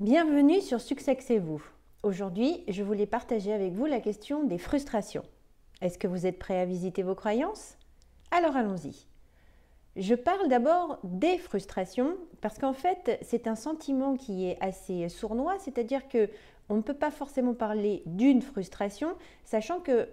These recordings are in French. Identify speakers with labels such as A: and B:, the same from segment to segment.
A: Bienvenue sur Succès-vous. Aujourd'hui, je voulais partager avec vous la question des frustrations. Est-ce que vous êtes prêt à visiter vos croyances? Alors allons-y. Je parle d'abord des frustrations parce qu'en fait, c'est un sentiment qui est assez sournois, c'est-à-dire que on ne peut pas forcément parler d'une frustration, sachant que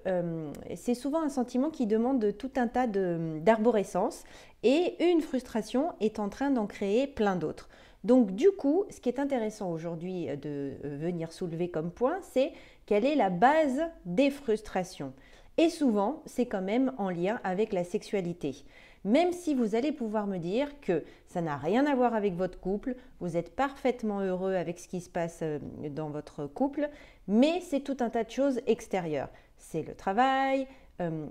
A: c'est souvent un sentiment qui demande tout un tas d'arborescence et une frustration est en train d'en créer plein d'autres. Donc du coup, ce qui est intéressant aujourd'hui de venir soulever comme point, c'est quelle est la base des frustrations. Et souvent, c'est quand même en lien avec la sexualité. Même si vous allez pouvoir me dire que ça n'a rien à voir avec votre couple, vous êtes parfaitement heureux avec ce qui se passe dans votre couple, mais c'est tout un tas de choses extérieures. C'est le travail,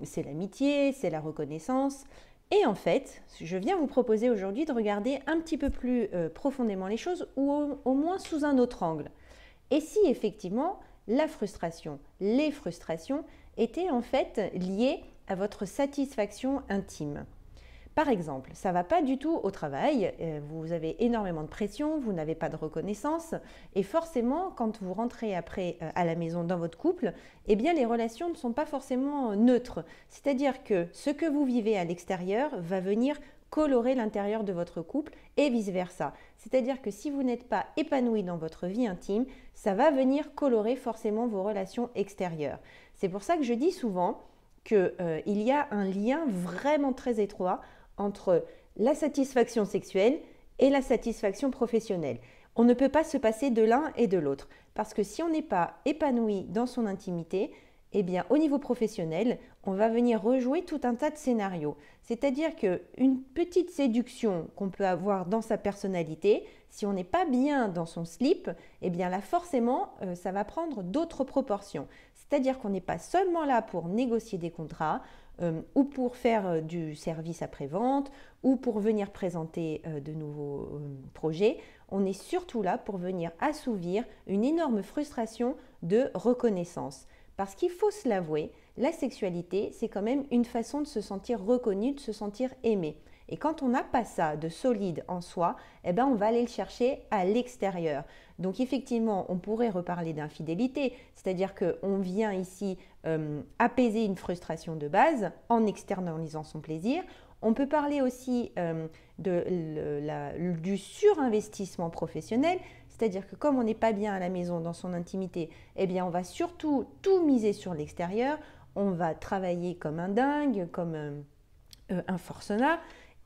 A: c'est l'amitié, c'est la reconnaissance. Et en fait, je viens vous proposer aujourd'hui de regarder un petit peu plus profondément les choses ou au moins sous un autre angle. Et si effectivement la frustration, les frustrations étaient en fait liées à votre satisfaction intime. Par exemple, ça ne va pas du tout au travail, vous avez énormément de pression, vous n'avez pas de reconnaissance et forcément quand vous rentrez après à la maison dans votre couple, eh bien les relations ne sont pas forcément neutres. C'est-à-dire que ce que vous vivez à l'extérieur va venir colorer l'intérieur de votre couple et vice-versa. C'est-à-dire que si vous n'êtes pas épanoui dans votre vie intime, ça va venir colorer forcément vos relations extérieures. C'est pour ça que je dis souvent qu'il y a un lien vraiment très étroit entre la satisfaction sexuelle et la satisfaction professionnelle. On ne peut pas se passer de l'un et de l'autre parce que si on n'est pas épanoui dans son intimité, eh bien au niveau professionnel, on va venir rejouer tout un tas de scénarios. C'est-à-dire qu'une petite séduction qu'on peut avoir dans sa personnalité, si on n'est pas bien dans son slip, eh bien là forcément, ça va prendre d'autres proportions. C'est-à-dire qu'on n'est pas seulement là pour négocier des contrats, ou pour faire du service après-vente, ou pour venir présenter de nouveaux projets. On est surtout là pour venir assouvir une énorme frustration de reconnaissance. Parce qu'il faut se l'avouer, la sexualité, c'est quand même une façon de se sentir reconnu, de se sentir aimé. Et quand on n'a pas ça de solide en soi, eh ben on va aller le chercher à l'extérieur. Donc effectivement, on pourrait reparler d'infidélité, c'est-à-dire qu'on vient ici apaiser une frustration de base en externalisant son plaisir. On peut parler aussi du surinvestissement professionnel, c'est-à-dire que comme on n'est pas bien à la maison dans son intimité, eh bien on va surtout tout miser sur l'extérieur, on va travailler comme un dingue, comme un forcenar,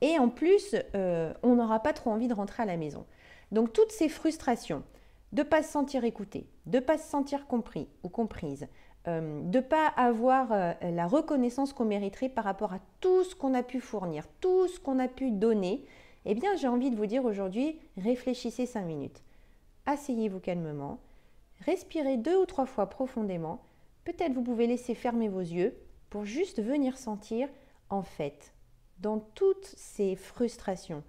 A: et en plus, on n'aura pas trop envie de rentrer à la maison. Donc toutes ces frustrations, de ne pas se sentir écouté, de ne pas se sentir compris ou comprise, de ne pas avoir la reconnaissance qu'on mériterait par rapport à tout ce qu'on a pu fournir, tout ce qu'on a pu donner, eh bien j'ai envie de vous dire aujourd'hui, réfléchissez 5 minutes. Asseyez-vous calmement, respirez 2 ou 3 fois profondément, peut-être vous pouvez laisser fermer vos yeux pour juste venir sentir en fait dans toutes ces frustrations,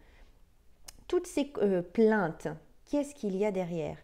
A: toutes ces plaintes, qu'est-ce qu'il y a derrière?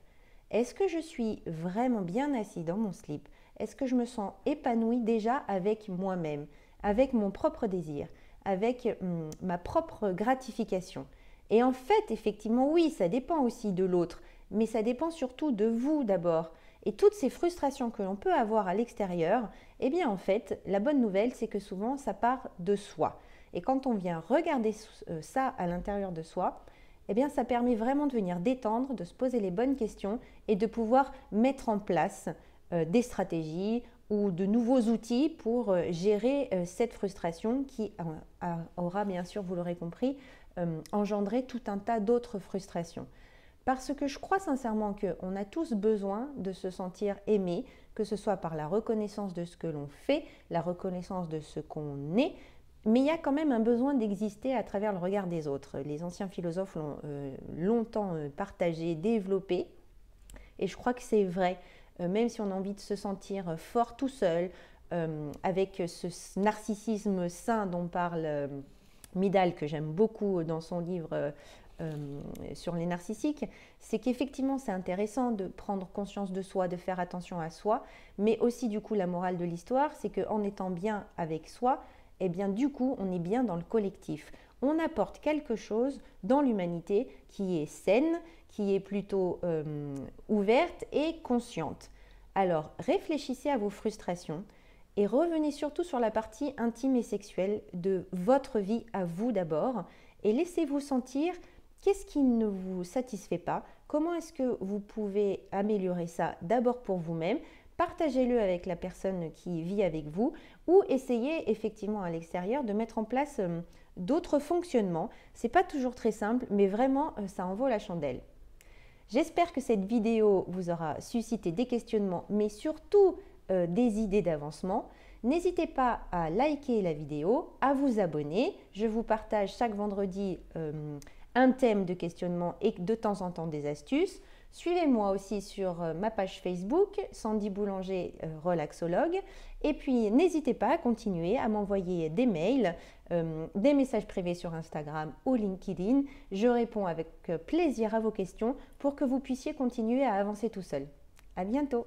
A: Est-ce que je suis vraiment bien assis dans mon slip? Est-ce que je me sens épanouie déjà avec moi-même, avec mon propre désir, avec ma propre gratification? Et en fait, effectivement, oui, ça dépend aussi de l'autre, mais ça dépend surtout de vous d'abord. Et toutes ces frustrations que l'on peut avoir à l'extérieur, eh bien en fait, la bonne nouvelle, c'est que souvent, ça part de soi. Et quand on vient regarder ça à l'intérieur de soi, eh bien ça permet vraiment de venir détendre, de se poser les bonnes questions et de pouvoir mettre en place des stratégies ou de nouveaux outils pour gérer cette frustration qui aura bien sûr, vous l'aurez compris, engendré tout un tas d'autres frustrations. Parce que je crois sincèrement qu'on a tous besoin de se sentir aimé, que ce soit par la reconnaissance de ce que l'on fait, la reconnaissance de ce qu'on est, mais il y a quand même un besoin d'exister à travers le regard des autres. Les anciens philosophes l'ont longtemps partagé, développé, et je crois que c'est vrai. Même si on a envie de se sentir fort tout seul, avec ce narcissisme sain dont parle Midal, que j'aime beaucoup dans son livre sur les narcissiques, c'est qu'effectivement c'est intéressant de prendre conscience de soi, de faire attention à soi, mais aussi du coup la morale de l'histoire, c'est qu'en étant bien avec soi, eh bien du coup on est bien dans le collectif. on apporte quelque chose dans l'humanité qui est saine, qui est plutôt ouverte et consciente. Alors, réfléchissez à vos frustrations et revenez surtout sur la partie intime et sexuelle de votre vie à vous d'abord et laissez-vous sentir qu'est-ce qui ne vous satisfait pas, comment est-ce que vous pouvez améliorer ça d'abord pour vous-même, partagez-le avec la personne qui vit avec vous ou essayez effectivement à l'extérieur de mettre en place d'autres fonctionnements. Ce n'est pas toujours très simple, mais vraiment ça en vaut la chandelle. J'espère que cette vidéo vous aura suscité des questionnements, mais surtout des idées d'avancement. N'hésitez pas à liker la vidéo, à vous abonner. Je vous partage chaque vendredi un thème de questionnement et de temps en temps des astuces. Suivez-moi aussi sur ma page Facebook, Sandy Boulanger, relaxologue. Et puis, n'hésitez pas à continuer à m'envoyer des mails, des messages privés sur Instagram ou LinkedIn. Je réponds avec plaisir à vos questions pour que vous puissiez continuer à avancer tout seul. À bientôt!